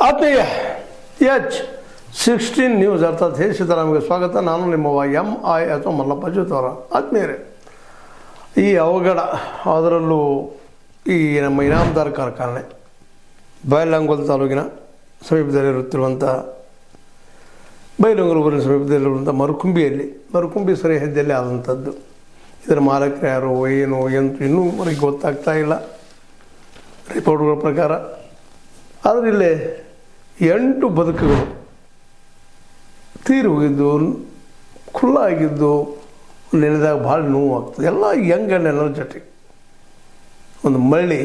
ಆತ್ಮೀಯ H16 news ಅರ್ಥಾತ್ ಹೇ ಸೀತಾರಾಮ್ಗೆ ಸ್ವಾಗತ. ನಾನು ನಿಮ್ಮವ MI ಅಥವಾ ಮಲ್ಲಪ್ಪ ಜೋತವರ. ಆತ್ಮೀಯರೇ, ಈ ಅವಘಡ, ಅದರಲ್ಲೂ ಈ ನಮ್ಮ ಇನಾಮದಾರ್ ಕಾರ್ಖಾನೆ ಬೈಲಹೊಂಗಲ ತಾಲೂಕಿನ ಸಮೀಪದಲ್ಲಿರುತ್ತಿರುವಂಥ ಬೈಲಹೊಂಗಲ ಊರಿನ ಸಮೀಪದಲ್ಲಿರುವಂಥ ಮರಕುಂಬಿ ಸರಿಹದ್ದಲ್ಲಿ ಆದಂಥದ್ದು. ಇದರ ಮಾಲಕರು ಯಾರು ಏನು ಇನ್ನೂ ಅವರಿಗೆ ಗೊತ್ತಾಗ್ತಾ ಇಲ್ಲ ರಿಪೋರ್ಟ್ಗಳ ಪ್ರಕಾರ. ಆದರೆ ಇಲ್ಲೇ 8 ಬದುಕುಗಳು ತೀರಿ ಹೋಗಿದ್ದು, ಖುಲ್ಲಾಗಿದ್ದು ನೆನೆದಾಗ ಭಾಳ ನೋವು ಆಗ್ತದೆ. ಎಲ್ಲ ಯಂಗ್ ಆ್ಯಂಡ್ ಎನರ್ಜೆಟಿಕ್. ಒಂದು ಮಳ್ಳಿ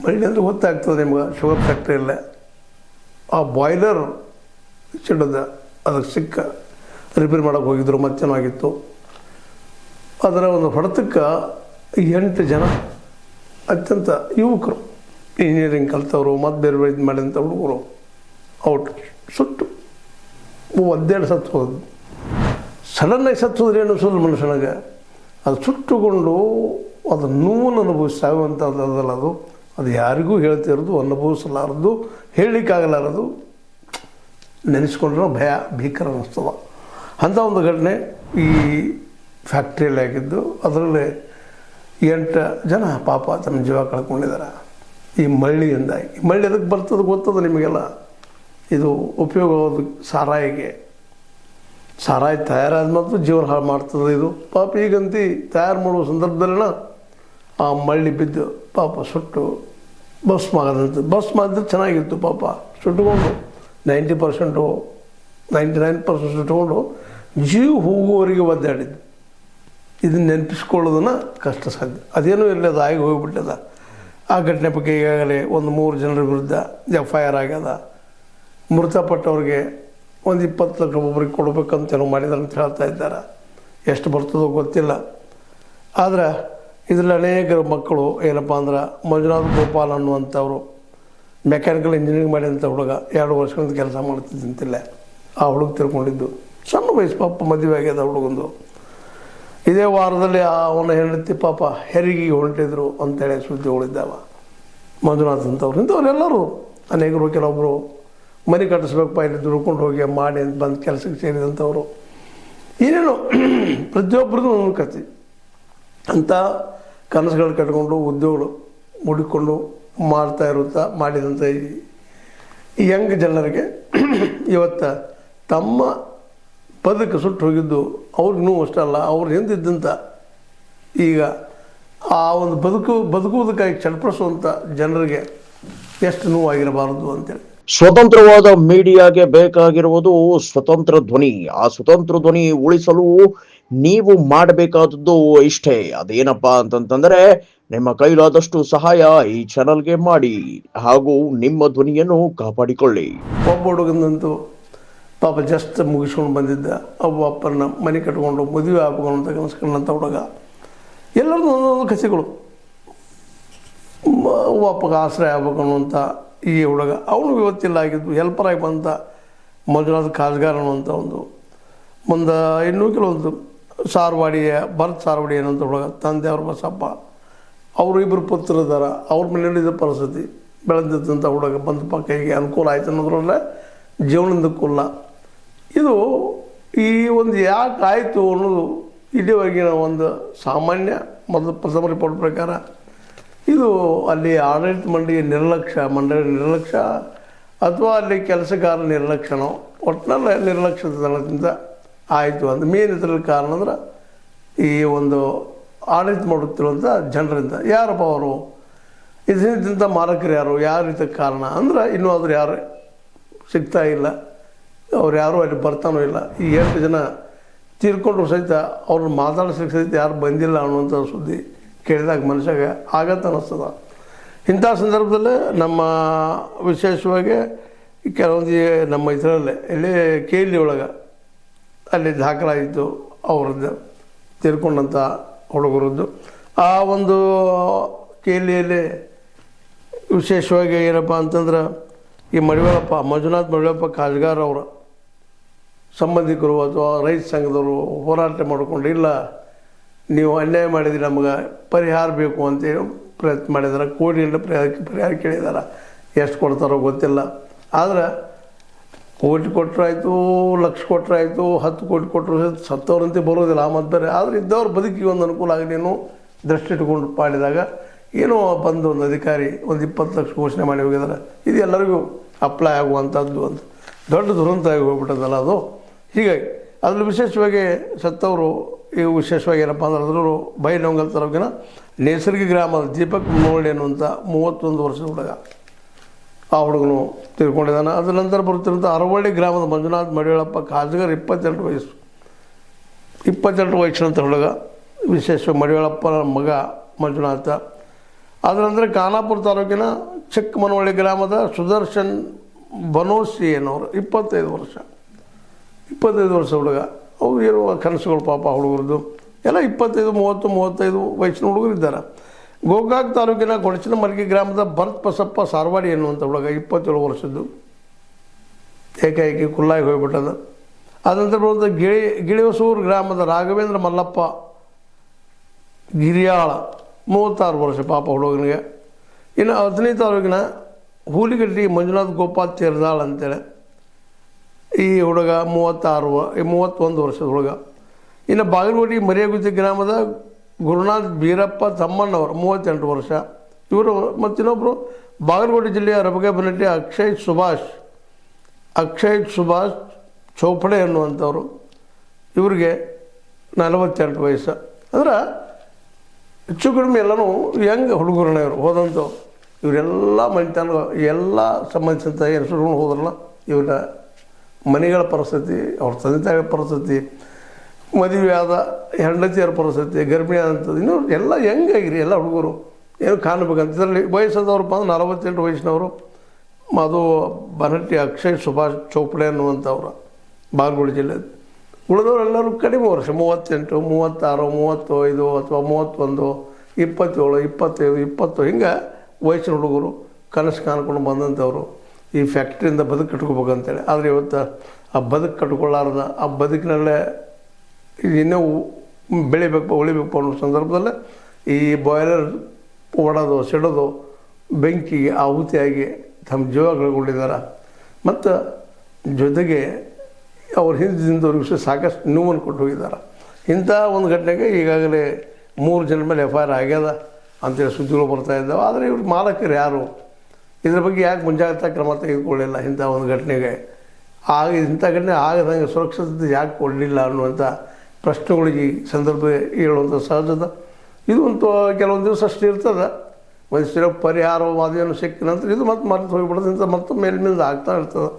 ಅಂದರೆ ಗೊತ್ತಾಗ್ತದೆ ನಿಮ್ಗೆ, ಶುಗರ್ ಫ್ಯಾಕ್ಟ್ರಿ ಇಲ್ಲ, ಆ ಬಾಯ್ಲರ್ ಚಿಡದ ಅದಕ್ಕೆ ಸಿಕ್ಕ ರಿಪೇರ್ ಮಾಡೋಕ್ಕೆ ಹೋಗಿದ್ರು, ಮತ್ತೇನಾಗಿತ್ತು. ಅದರ ಒಂದು ಹೊಡೆತಕ್ಕೆ 8 ಜನ ಅತ್ಯಂತ ಯುವಕರು, ಇಂಜಿನಿಯರಿಂಗ್ ಕಲಿತವರು ಮತ್ತು ಬೇರೆ ಬೇರೆ ಇದು ಮಾಡಿದಂಥ ಹುಡುಗರು ಔಟ್, ಸುಟ್ಟು 12 ಸತ್ತು ಹೋದ್ರು. ಸಡನ್ನಾಗಿ ಸತ್ತು ಹೋದ್ರೆ ಏನು ಸುಳ್ಳು ಮನುಷ್ಯನಿಗೆ, ಅದು ಸುಟ್ಟುಕೊಂಡು ಅದು ನೋವನ್ನು ಅನುಭವಿಸಾಗುವಂಥದ್ದಲ್ಲ. ಅದು ಯಾರಿಗೂ ಹೇಳ್ತಿರೋದು, ಅನುಭವಿಸಲಾರದು, ಹೇಳಲಿಕ್ಕಾಗಲಾರದು, ನೆನೆಸ್ಕೊಂಡ್ರೆ ಭಯ ಭೀಕರ ಅನ್ನಿಸ್ತದ. ಅಂಥ ಒಂದು ಘಟನೆ ಈ ಫ್ಯಾಕ್ಟ್ರಿಯಲ್ಲಿ ಆಗಿದ್ದು. ಅದರಲ್ಲಿ 8 ಜನ ಪಾಪ ತಮ್ಮ ಜೀವ ಕಳ್ಕೊಂಡಿದ್ದಾರೆ ಈ ಮಳ್ಳಿಯಿಂದಾಗಿ. ಈ ಮಳ್ಳಿ ಅದಕ್ಕೆ ಬರ್ತದೆ ಗೊತ್ತದ ನಿಮಗೆಲ್ಲ. ಇದು ಉಪಯೋಗವಾದ ಸಾರಾಯಿ ತಯಾರಾದ ಮತ್ತು ಜೀವನ ಹಾಳು ಮಾಡ್ತದೆ ಇದು. ಪಾಪ ಈಗಂತೂ ತಯಾರು ಮಾಡುವ ಸಂದರ್ಭದಲ್ಲಿನ ಆ ಮಳ್ಳಿ ಬಿದ್ದು ಪಾಪ ಸುಟ್ಟು ಭಸ್ಮ ಆಗದಂತೆ. ಭಸ್ಮ ಆದರೆ ಚೆನ್ನಾಗಿತ್ತು, ಪಾಪ ಸುಟ್ಟುಕೊಂಡು 90% 99% ಸುಟ್ಟುಕೊಂಡು ಜೀವ ಹೋಗುವವರೆಗೆ ಒದ್ದಾಡಿದ್ದು. ಇದನ್ನು ನೆನಪಿಸ್ಕೊಳ್ಳೋದನ್ನು ಕಷ್ಟ ಸಾಧ್ಯ. ಅದೇನೂ ಇರಲಿ, ಅದು ಆಗಿ ಹೋಗಿಬಿಟ್ಟದ. ಆ ಘಟನೆ ಬಗ್ಗೆ ಈಗಾಗಲೇ ಒಂದು 3 ಜನರ ವಿರುದ್ಧ FIR ಆಗ್ಯದ. ಮೃತಪಟ್ಟವ್ರಿಗೆ ಒಂದು 20 ಲಕ್ಷ ಒಬ್ಬರಿಗೆ ಕೊಡಬೇಕಂತೇನೋ ಮಾಡಿದಾರೆ ಅಂತ ಹೇಳ್ತಾ ಇದ್ದಾರೆ. ಎಷ್ಟು ಬರ್ತದೋ ಗೊತ್ತಿಲ್ಲ. ಆದರೆ ಇದರಲ್ಲಿ ಅನೇಕ ಮಕ್ಕಳು ಏನಪ್ಪ ಅಂದ್ರೆ, ಮಂಜುನಾಥ್ ಗೋಪಾಲ್ ಅನ್ನುವಂಥವ್ರು ಮೆಕ್ಯಾನಿಕಲ್ ಇಂಜಿನಿಯರಿಂಗ್ ಮಾಡಿದಂಥ ಹುಡುಗ 2 ವರ್ಷಗಳಿಂದ ಕೆಲಸ ಮಾಡ್ತಿದ್ದಂತಿಲ್ಲ. ಆ ಹುಡುಗ ತಿರ್ಕೊಂಡಿದ್ದು ಸಣ್ಣ ವಯಸ್ಸು, ಪಾಪ ಮದುವೆ ಆಗ್ಯದ ಹುಡುಗಂದು. ಇದೇ ವಾರದಲ್ಲಿ ಅವನ ಹೆಂಡತಿ ಪಾಪ ಹೆರಿಗೆಗೆ ಹೊಂಟಿದ್ರು ಅಂತೇಳಿ ಸುದ್ದಿಗಳಿದ್ದಾವ. ಮಂಜುನಾಥ್ ಅಂತವ್ರು, ಇಂಥವ್ರೆಲ್ಲರೂ ಅನೇಕರು, ಕೆಲವೊಬ್ಬರು ಮನೆ ಕಟ್ಟಿಸ್ಬೇಕಪ್ಪ, ಇಲ್ಲಿ ದುಡ್ಕೊಂಡು ಹೋಗಿ ಮಾಡಿ ಅಂತ ಬಂದು ಕೆಲಸಕ್ಕೆ ಸೇರಿದಂಥವ್ರು, ಏನೇನು ಪ್ರತಿಯೊಬ್ಬರದ್ದು ಒಂದೊಂದು ಕತೆ. ಅಂಥ ಕನಸುಗಳು ಕಟ್ಕೊಂಡು ಉದ್ಯೋಗಗಳು ಮುಡಿಕೊಂಡು ಮಾಡಿದಂಥ ಈ ಯಂಗ್ ಜನರಿಗೆ ಇವತ್ತು ತಮ್ಮ ಬದುಕು ಸುಟ್ಟು ಹೋಗಿದ್ದು ಅವ್ರಿಗೆ ನೋವು ಅಷ್ಟಲ್ಲ, ಅವ್ರು ಹಿಂದಿದ್ದಂಥ ಈಗ ಆ ಒಂದು ಬದುಕುವುದಕ್ಕಾಗಿ ಚಡ್ಪಡಿಸುವಂಥ ಜನರಿಗೆ ಎಷ್ಟು ನೋವಾಗಿರಬಾರದು ಅಂತೇಳಿ. ಸ್ವತಂತ್ರವಾದ ಮೀಡಿಯಾಗೆ ಬೇಕಾಗಿರುವುದು ಸ್ವತಂತ್ರ ಧ್ವನಿ. ಆ ಸ್ವತಂತ್ರ ಧ್ವನಿ ಉಳಿಸಲು ನೀವು ಮಾಡಬೇಕಾದದ್ದು ಇಷ್ಟೇ. ಅದೇನಪ್ಪಾ ಅಂತಂತಂದ್ರೆ, ನಿಮ್ಮ ಕೈಲಾದಷ್ಟು ಸಹಾಯ ಈ ಚಾನಲ್ಗೆ ಮಾಡಿ ಹಾಗೂ ನಿಮ್ಮ ಧ್ವನಿಯನ್ನು ಕಾಪಾಡಿಕೊಳ್ಳಿ. ಒಬ್ಬ ಹುಡುಗನಂತೂ ಪಾಪ ಜಸ್ಟ್ ಮುಗಿಸ್ಕೊಂಡು ಬಂದಿದ್ದ, ಒಬ್ಬ ಅಪ್ಪನ ಮನೆ ಕಟ್ಕೊಂಡು ಮದುವೆ ಆಗ್ಬೇಕು ಅಂತ ಕನಸ್ಕೊಂಡಂಥ ಹುಡುಗ. ಎಲ್ಲರದ್ದು ಒಂದೊಂದು ಕಥೆಗಳು. ಅಪ್ಪಗೆ ಆಶ್ರಯ ಆಗ್ಬೇಕು ಅನ್ನುವಂಥ ಈ ಹುಡುಗ, ಅವನು ಇವತ್ತಿಲ್ಲ ಆಗಿದ್ದು. ಹೆಲ್ಪರ್ ಆಗಿ ಬಂದ ಮಂಜುನಾಥ್ ಕಾಜ್ಗಾರ್ ಅನ್ನುವಂಥ ಮುಂದೆ ಇನ್ನೂ ಕೆಲವೊಂದು ಭರತ್ ಸಾರ್ವಾಡಿ ಅನ್ನೋಂಥ ಹುಡುಗ, ತಂದೆಯವ್ರ ಬಸಪ್ಪ, ಅವರು 2 ಪುತ್ರರಿದ್ದಾರೆ. ಅವ್ರ ಮನೆಯಲ್ಲಿದ್ದ ಪರಿಸ್ಥಿತಿ, ಬೆಳೆದಿದ್ದಂಥ ಹುಡುಗ ಬಂದಪ್ಪ ಕೈಗೆ ಅನುಕೂಲ ಆಯ್ತು ಅನ್ನೋದ್ರಲ್ಲೇ ಜೀವನದ ಕುಲ್ಲ. ಇದು ಈ ಒಂದು ಯಾಕೆ ಆಯಿತು ಅನ್ನೋದು ಇಲ್ಲಿವರೆಗಿನ ಒಂದು ಸಾಮಾನ್ಯ ಪ್ರಥಮ ರಿಪೋರ್ಟ್ ಪ್ರಕಾರ ಇದು ಅಲ್ಲಿ ಆಡಳಿತ ಮಂಡಳಿ ನಿರ್ಲಕ್ಷ್ಯ ಅಥವಾ ಅಲ್ಲಿ ಕೆಲಸಗಾರ ನಿರ್ಲಕ್ಷ್ಯನೋ, ಒಟ್ಟಿನಲ್ಲಿ ನಿರ್ಲಕ್ಷ್ಯದಿಂದ ಆಯಿತು ಅಂತ. ಮೇನ್ ಇದರಲ್ಲಿ ಕಾರಣ ಅಂದ್ರೆ ಈ ಒಂದು ಆಡಳಿತ ಮಾಡುತ್ತಿರುವಂಥ ಜನರಿಂದ. ಯಾರಪ್ಪ ಅವರು, ಇದರಿಂದ ಮಾಲಕರು ಯಾರು ಇದಕ್ಕೆ ಕಾರಣ ಅಂದ್ರೆ ಇನ್ನೂ ಆದರೂ ಯಾರು ಸಿಗ್ತಾ ಇಲ್ಲ, ಅವ್ರು ಯಾರೂ ಅಲ್ಲಿ ಬರ್ತಾನೂ ಇಲ್ಲ. ಈ 8 ಜನ ತೀರ್ಕೊಂಡ್ರು ಸಹಿತ ಅವ್ರನ್ನ ಮಾತಾಡಿಸ್ಲಿಕ್ಕೆ ಸಹಿತ ಯಾರು ಬಂದಿಲ್ಲ ಅನ್ನುವಂಥ ಸುದ್ದಿ ಕೇಳಿದಾಗ ಮನುಷ್ಯಾಗ ಆಗತ್ತ ಅನ್ನಿಸ್ತದ. ಇಂಥ ಸಂದರ್ಭದಲ್ಲೇ ನಮ್ಮ ವಿಶೇಷವಾಗಿ ಕೆಲವೊಂದು ನಮ್ಮ ಇದರಲ್ಲೇ ಇಲ್ಲೇ KLE ಒಳಗೆ ಅಲ್ಲಿ ದಾಖಲಾಗಿತ್ತು ಅವ್ರದ್ದು ತೀರ್ಕೊಂಡಂಥ ಹುಡುಗರದ್ದು. ಆ ಒಂದು KLEಯಲ್ಲಿ ವಿಶೇಷವಾಗಿ ಏನಪ್ಪ ಅಂತಂದ್ರೆ, ಈ ಮಂಜುನಾಥ್ ಮಡಿವಾಳಪ್ಪ ಕಾಜ್ಗಾರ್ ಅವರ ಸಂಬಂಧಿಕರು ಅಥವಾ ರೈತ ಸಂಘದವರು ಹೋರಾಟ ಮಾಡಿಕೊಂಡು, ಇಲ್ಲ ನೀವು ಅನ್ಯಾಯ ಮಾಡಿದ್ರಿ, ನಮಗೆ ಪರಿಹಾರ ಬೇಕು ಅಂತೇಳಿ ಪ್ರಯತ್ನ ಮಾಡಿದ್ದಾರೆ. ಕೋಟಿಯಿಂದ ಪರಿಹಾರ ಕೇಳಿದ್ದಾರೆ. ಎಷ್ಟು ಕೊಡ್ತಾರೋ ಗೊತ್ತಿಲ್ಲ. ಆದ್ರೆ ಕೋಟಿ ಕೊಟ್ಟರಾಯ್ತು, ಲಕ್ಷ ಕೊಟ್ಟರಾಯ್ತು, 10 ಕೋಟಿ ಕೊಟ್ಟರು ಸತ್ತವ್ರಂತೆ ಬರೋದಿಲ್ಲ ಆ ಮತ್ತು ಬೇರೆ. ಆದರೆ ಇದ್ದವ್ರ ಬದುಕಿಗೆ ಒಂದು ಅನುಕೂಲ ಆಗಲಿ ಅನ್ನೋ ದೃಷ್ಟಿ ಇಟ್ಕೊಂಡು ಮಾಡಿದಾಗ ಏನೋ ಬಂದು ಒಂದು ಅಧಿಕಾರಿ ಒಂದು 20 ಲಕ್ಷ ಘೋಷಣೆ ಮಾಡಿ ಹೋಗಿದ್ದಾರೆ. ಇದು ಎಲ್ಲರಿಗೂ ಅಪ್ಲೈ ಆಗುವಂಥದ್ದು ಅಂತ ದೊಡ್ಡ ದುರಂತ ಆಗಿ ಹೋಗ್ಬಿಟ್ಟದಲ್ಲ ಅದು. ಹೀಗಾಗಿ ಅದ್ರಲ್ಲಿ ವಿಶೇಷವಾಗಿ ಸತ್ತವರು ಇವು ವಿಶೇಷವಾಗಿ ಏನಪ್ಪ ಅಂದ್ರೆ ಅದರಲ್ಲೂ ಬೈಲಹೊಂಗಲ ತಾಲೂಕಿನ ನೇಸರ್ಗಿ ಗ್ರಾಮದ ದೀಪಕ್ ಮುನ್ನೋಳಿ ಅನ್ನುವಂಥ 31 ವರ್ಷದ ಹುಡುಗ, ಆ ಹುಡುಗನು ತಿಳ್ಕೊಂಡಿದ್ದಾನೆ. ಅದರ ನಂತರ ಬರುತ್ತಿರುವಂಥ ಅರವಳ್ಳಿ ಗ್ರಾಮದ ಮಂಜುನಾಥ್ ಮಡಿವಾಳಪ್ಪ ಕಾಜಗರ್ 22 ವಯಸ್ಸು, 22 ವಯಸ್ಸಿನಂಥ ಹುಡುಗ, ವಿಶೇಷವಾಗಿ ಮಡಿವಾಳಪ್ಪನ ಮಗ ಮಂಜುನಾಥ. ಅದರ ನಂತರ ಖಾನಾಪುರ ತಾಲೂಕಿನ ಚಿಕ್ಕಮನವಳ್ಳಿ ಗ್ರಾಮದ ಸುದರ್ಶನ್ ಬನೋಸಿ ಏನವರು 25 ವರ್ಷ, 25 ವರ್ಷ ಹುಡುಗ. ಅವು ಇರುವ ಕನಸುಗಳು ಪಾಪ ಹುಡುಗರದ್ದು ಎಲ್ಲ 25, 30, 35 ವಯಸ್ಸಿನ ಹುಡುಗರು ಇದ್ದಾರೆ. ಗೋಕಾಕ್ ತಾಲೂಕಿನ ಕೊಡಚಿನಮರ್ಗಿ ಗ್ರಾಮದ ಭರತ್ ಬಸಪ್ಪ ಸಾರವಾಡಿ ಎನ್ನುವಂಥ ಹುಡುಗ 27 ವರ್ಷದ್ದು, ಏಕಾಏಕಿ ಕುಲ್ಲಾಗಿ ಹೋಗಿಬಿಟ್ಟದ. ಅದಂತರ ಬರುವಂಥ ಗಿಳಿವಸೂರು ಗ್ರಾಮದ ರಾಘವೇಂದ್ರ ಮಲ್ಲಪ್ಪ ಗಿರಿಯಾಳ 36 ವರ್ಷ ಪಾಪ ಹುಡುಗನಿಗೆ. ಇನ್ನು 15 ತಾಲೂಕಿನ ಹೂಲಿಗಡ್ಡಿ ಮಂಜುನಾಥ್ ಗೋಪಾಲ್ ತೇರ್ದಾಳ್ ಅಂತೇಳಿ ಈ ಹುಡುಗ 31 ವರ್ಷದ ಹುಡುಗ. ಇನ್ನು ಬಾಗಲಕೋಟೆ ಮರಿಯಗುತ್ತಿ ಗ್ರಾಮದ ಗುರುನಾಥ್ ಬೀರಪ್ಪ ತಮ್ಮಣ್ಣವರು 38 ವರ್ಷ ಇವರು. ಮತ್ತು ಇನ್ನೊಬ್ಬರು ಬಾಗಲಕೋಟೆ ಜಿಲ್ಲೆಯ ರಬಗಬನಟ್ಟಿ ಅಕ್ಷಯ್ ಸುಭಾಷ್ ಚೋಪಡೆ ಅನ್ನುವಂಥವ್ರು, ಇವರಿಗೆ 48 ವಯಸ್ಸು. ಅಂದ್ರೆ ಹೆಚ್ಚು ಕಡಿಮೆ ಎಲ್ಲನೂ ಹೆಂಗೆ ಹುಡುಗರನ್ನ ಇವರು ಹೋದಂಥವ್ರು. ಇವರೆಲ್ಲ ಮನೆತನ ಎಲ್ಲ ಸಂಬಂಧಿಸಿದಂಥ ಹೆಸರುಗಳು ಹೋದ್ರಲ್ಲ, ಇವರ ಮನೆಗಳ ಪರಿಸ್ಥಿತಿ, ಅವ್ರ ತಂದೆ ತಾಯಿಗಳ ಪರಿಸ್ಥಿತಿ, ಮದುವೆ ಆದ ಹೆಂಡತಿಯರ ಪರಿಸ್ಥಿತಿ, ಗರ್ಭಿಣಿ ಆದಂಥದ್ದು, ಇನ್ನೂ ಎಲ್ಲ ಹೆಂಗಾಗಿರಿ ಎಲ್ಲ ಹುಡುಗರು ಏನು ಕಾಣಬೇಕಂತ. ಇದರಲ್ಲಿ ವಯಸ್ಸಾದವ್ರಪ್ಪ ಅಂದ್ರೆ 48 ವಯಸ್ಸಿನವರು ಅದು ಬನಟ್ಟಿ ಅಕ್ಷಯ್ ಸುಭಾಷ್ ಚೋಪಡೆ ಅನ್ನುವಂಥವ್ರು, ಬಾಗಲಕೋಟೆ ಜಿಲ್ಲೆ. ಉಳಿದವರೆಲ್ಲರೂ ಕಡಿಮೆ ವರ್ಷ 38, 36, 35 ಅಥವಾ 31, 27, 25, 20 ಹಿಂಗೆ ವಯಸ್ಸಿನ ಹುಡುಗರು ಕನಸು ಕಾಣ್ಕೊಂಡು ಬಂದಂಥವ್ರು ಈ ಫ್ಯಾಕ್ಟ್ರಿಯಿಂದ ಬದುಕು ಕಟ್ಕೋಬೇಕಂತೇಳಿ. ಆದರೆ ಇವತ್ತು ಆ ಬದುಕು ಕಟ್ಕೊಳ್ಳಾರ್ದ ಆ ಬದುಕಿನಲ್ಲೇ ಇನ್ನೂ ಉಳಿಬೇಕು ಅನ್ನೋ ಸಂದರ್ಭದಲ್ಲೇ ಈ ಬಾಯ್ಲರ್ ಒಡೆದು ಸಿಡೋದು ಬೆಂಕಿಗೆ ಆಹುತಿಯಾಗಿ ತಮ್ಮ ಜೀವ ಕಳ್ಕೊಂಡಿದ್ದಾರೆ. ಮತ್ತು ಜೊತೆಗೆ ಅವ್ರ ಹಿಂದಿನವ್ರಿಗೆ ಸಾಕಷ್ಟು ನೋವನ್ನು ಕೊಟ್ಟು ಹೋಗಿದ್ದಾರೆ. ಇಂಥ ಒಂದು ಘಟನೆಗೆ ಈಗಾಗಲೇ 3 ಜನ ಮೇಲೆ FIR ಆಗ್ಯದ ಅಂತೇಳಿ ಸುದ್ದಿಗಳು ಬರ್ತಾ ಇದ್ದಾವೆ. ಆದರೆ ಇವ್ರ ಮಾಲಕರು ಯಾರು, ಇದ್ರ ಬಗ್ಗೆ ಯಾಕೆ ಮುಂಜಾಗ್ರತಾ ಕ್ರಮ ತೆಗೆದುಕೊಳ್ಳಿಲ್ಲ ಇಂಥ ಒಂದು ಘಟನೆಗೆ, ಇಂಥ ಘಟನೆ ಆಗದಂಗೆ ಸುರಕ್ಷತೆ ಯಾಕೆ ಕೊಡಲಿಲ್ಲ ಅನ್ನುವಂಥ ಪ್ರಶ್ನೆಗಳಿಗೆ ಈ ಸಂದರ್ಭದಲ್ಲಿ ಹೇಳುವಂಥ ಸಹಜದ. ಇದು ಒಂದು ಕೆಲವೊಂದು ದಿವಸ ಅಷ್ಟು ಇರ್ತದೆ, ಒಂದು ಪರಿಹಾರವಾದಿಯನ್ನು ಸಿಕ್ಕ ನಂತರ ಇದು ಮತ್ತೆ ಮರೆತು ಹೋಗಿಬಿಡೋದು. ಇಂಥ ಮತ್ತು ಮೇಲ್ಮೇಲೆ ಆಗ್ತಾ ಇರ್ತದೆ.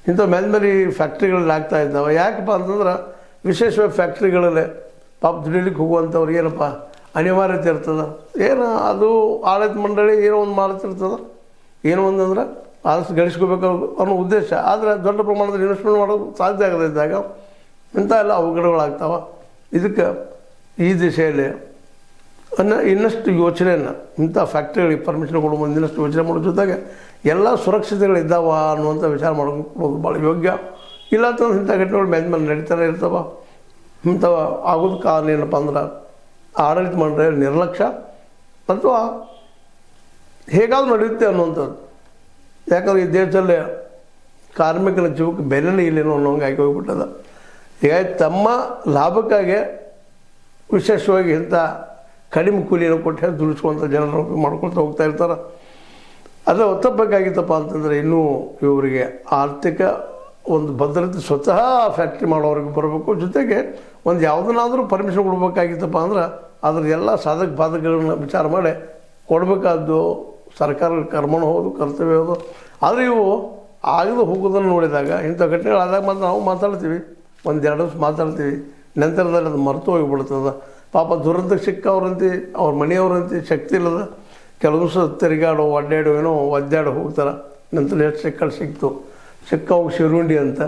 ಇಂಥ ಮೇಲ್ಮೇಲೆ ಫ್ಯಾಕ್ಟ್ರಿಗಳಲ್ಲಿ ಆಗ್ತಾ ಇದ್ದಾವೆ. ಯಾಕಪ್ಪ ಅಂತಂದ್ರೆ ವಿಶೇಷವಾಗಿ ಫ್ಯಾಕ್ಟ್ರಿಗಳಲ್ಲೇ ಪಾಪ ದುಡಿಲಿಕ್ಕೆ ಹೋಗುವಂಥವ್ರು ಏನಪ್ಪ ಅನಿವಾರ್ಯತೆ ಇರ್ತದೆ. ಏನು ಅದು ಆಡಳಿತ ಮಂಡಳಿ ಏನೋ ಒಂದು ಮಾಡ್ತಿರ್ತದೆ, ಏನೋ ಒಂದು ಅಂದ್ರೆ ಆದಷ್ಟು ಗಳಿಸ್ಕೋಬೇಕು ಅನ್ನೋ ಉದ್ದೇಶ. ಆದರೆ ದೊಡ್ಡ ಪ್ರಮಾಣದಲ್ಲಿ ಇನ್ವೆಸ್ಟ್ಮೆಂಟ್ ಮಾಡೋದು ಸಾಧ್ಯ ಆಗದೇ ಇದ್ದಾಗ ಇಂಥ ಎಲ್ಲ ಅವಘಡಗಳಾಗ್ತಾವೆ. ಇದಕ್ಕೆ ಈ ದಿಶೆಯಲ್ಲಿ ಇನ್ನಷ್ಟು ಯೋಚನೆಯನ್ನು ಇಂಥ ಫ್ಯಾಕ್ಟ್ರಿಗಳಿಗೆ ಪರ್ಮಿಷನ್ ಕೊಡೋ ಮುಂದೆ ಇನ್ನಷ್ಟು ಯೋಚನೆ ಮಾಡೋ ಜೊತೆಗೆ ಎಲ್ಲ ಸುರಕ್ಷತೆಗಳಿದ್ದಾವ ಅನ್ನುವಂಥ ವಿಚಾರ ಮಾಡ್ಕೊಂಡು ಭಾಳ ಯೋಗ್ಯ. ಇಲ್ಲ ಅಂತಂದ್ರೆ ಇಂಥ ಘಟನೆಗಳು ಮೇಲೆ ನಡೀತಾನೆ ಇರ್ತಾವೆ. ಇಂಥವ ಆಗೋದು ಕಾರಣ ಏನಪ್ಪ ಅಂದ್ರೆ ಆಡಳಿತ ಮಂಡಳಿ ನಿರ್ಲಕ್ಷ್ಯ ಅಥವಾ ಹೇಗಾದ್ರೂ ನಡೆಯುತ್ತೆ ಅನ್ನುವಂಥದ್ದು. ಯಾಕಂದರೆ ಈ ದೇಶದಲ್ಲಿ ಕಾರ್ಮಿಕನ ಜೀವಕ್ಕೆ ಬೆಲೆನೇ ಇಲ್ಲೇನೋ ಅನ್ನೋಂಗೆ ಆಗಿ ಹೋಗ್ಬಿಟ್ಟದ. ಹೀಗಾಗಿ ತಮ್ಮ ಲಾಭಕ್ಕಾಗಿ ವಿಶೇಷವಾಗಿ ಇಂಥ ಕಡಿಮೆ ಕೂಲಿಯನ್ನು ಕೊಟ್ಟು ದುಡಿಸುವಂಥ ಜನರು ಮಾಡ್ಕೊಳ್ತಾ ಹೋಗ್ತಾ ಇರ್ತಾರೆ. ಅದು ಒತ್ತಬೇಕಾಗಿತ್ತಪ್ಪ ಅಂತಂದರೆ ಇನ್ನೂ ಇವರಿಗೆ ಆರ್ಥಿಕ ಒಂದು ಭದ್ರತೆ ಸ್ವತಃ ಫ್ಯಾಕ್ಟ್ರಿ ಮಾಡೋರಿಗೆ ಬರಬೇಕು. ಜೊತೆಗೆ ಒಂದು ಯಾವುದನ್ನಾದರೂ ಪರ್ಮಿಷನ್ ಕೊಡಬೇಕಾಗಿತ್ತಪ್ಪ ಅಂದ್ರೆ ಅದ್ರ ಎಲ್ಲ ಸಾಧಕ ಬಾಧಕಗಳನ್ನ ವಿಚಾರ ಮಾಡಿ ಕೊಡಬೇಕಾದ್ದು ಸರ್ಕಾರದ ಕರ್ಮನೂ ಹೌದು, ಕರ್ತವ್ಯ ಹೌದು. ಆದರೆ ಇವು ಆಗದು ಹೋಗೋದನ್ನು ನೋಡಿದಾಗ ಇಂಥ ಘಟನೆಗಳಾದಾಗ ಮಾತ್ರ ನಾವು ಮಾತಾಡ್ತೀವಿ, 1-2 ದಿವಸ ಮಾತಾಡ್ತೀವಿ, ನಂತರದಲ್ಲಿ ಅದು ಮರೆತು ಹೋಗಿಬಿಡ್ತದೆ. ಪಾಪ ದುರಂತಕ್ಕೆ ಸಿಕ್ಕವ್ರಂತೆ ಅವ್ರ ಮನೆಯವ್ರಂತೆ ಶಕ್ತಿ ಇಲ್ಲದ ಕೆಲವು ದಿವಸ ತಿರುಗಾಡೋ ಒದ್ದಾಡೋ ಹೋಗ್ತಾರೆ. ನಂತರ ಎಷ್ಟು ಸಿಕ್ಕವು ಶಿರುಂಡಿ ಅಂತ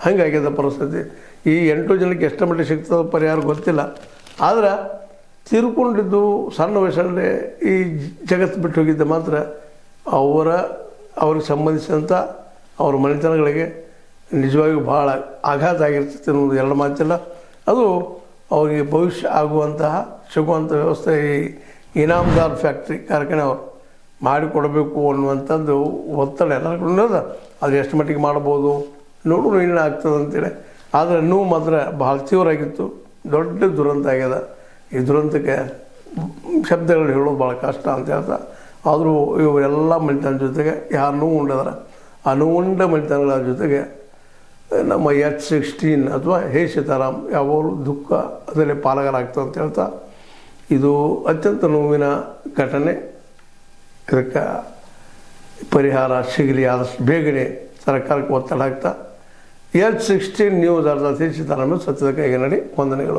ಹಂಗಾಗ್ಯದ ಪರಿಸ್ಥಿತಿ. ಈ 8 ಜನಕ್ಕೆ ಎಷ್ಟು ಮಟ್ಟಿಗೆ ಸಿಗ್ತದೆ ಪರಿಹಾರ ಗೊತ್ತಿಲ್ಲ. ಆದರೆ ತೀರ್ಕೊಂಡಿದ್ದು ಸಣ್ಣ ವಯಸ್ಸಲ್ಲೇ ಈ ಜಗತ್ತು ಬಿಟ್ಟು ಹೋಗಿದ್ದ ಮಾತ್ರ ಅವ್ರಿಗೆ ಸಂಬಂಧಿಸಿದಂಥ ಅವ್ರ ಮನೆತನಗಳಿಗೆ ನಿಜವಾಗಿಯೂ ಭಾಳ ಆಘಾತ ಆಗಿರ್ತೈತೆ ಅನ್ನೋದು ಎರಡು ಮಾತಿಲ್ಲ. ಅದು ಅವರಿಗೆ ಭವಿಷ್ಯ ಆಗುವಂತಹ ಸಿಗುವಂಥ ವ್ಯವಸ್ಥೆ ಈ ಇನಾಮ್ದಾರ್ ಫ್ಯಾಕ್ಟ್ರಿ ಕಾರ್ಖಾನೆ ಅವರು ಮಾಡಿಕೊಡಬೇಕು ಅನ್ನುವಂಥದ್ದು ಒತ್ತಡ ಎಲ್ಲರಿಗೂ ಅದ. ಅದು ಎಷ್ಟು ಮಟ್ಟಿಗೆ ಮಾಡ್ಬೋದು ನೋಡೋಣ ಇನ್ನೂ ಆಗ್ತದೆ ಅಂತೇಳಿ. ಆದರೆ ನೋವು ಮಾತ್ರ ಭಾಳ ತೀವ್ರಾಗಿತ್ತು. ದೊಡ್ಡ ದುರಂತ ಆಗ್ಯದ. ಈ ದುರಂತಕ್ಕೆ ಶಬ್ದಗಳು ಹೇಳೋದು ಭಾಳ ಕಷ್ಟ ಅಂತ ಹೇಳ್ತಾ, ಆದರೂ ಇವರೆಲ್ಲ ಮನೆತನ ಜೊತೆಗೆ ಯಾರು ನೋವು ಉಂಡದಾರ ಆ ನೋವುಂಡ ಮನೆತನಗಳ ಜೊತೆಗೆ ನಮ್ಮ H16 ಅಥವಾ ಹೇ ಸೀತಾರಾಮ್ ಯಾವಾಗಲೂ ದುಃಖ ಅದರಲ್ಲಿ ಪಾಲಕರಾಗ್ತದೆ ಅಂತ ಹೇಳ್ತಾ, ಇದು ಅತ್ಯಂತ ನೋವಿನ ಘಟನೆ. ಇದಕ್ಕೆ ಪರಿಹಾರ ಸಿಗಲಿ ಆದಷ್ಟು ಬೇಗನೆ ಸರ್ಕಾರಕ್ಕೆ ಒತ್ತಡ ಹಾಕ್ತಾ H16 ನ್ಯೂಸ್ ಅರ್ಧ ಹೇ ಸೀತಾರಾಮ್ ಸತ್ಯದ ಕೈಗೆ ನಡಿ. ವಂದನೆಗಳು.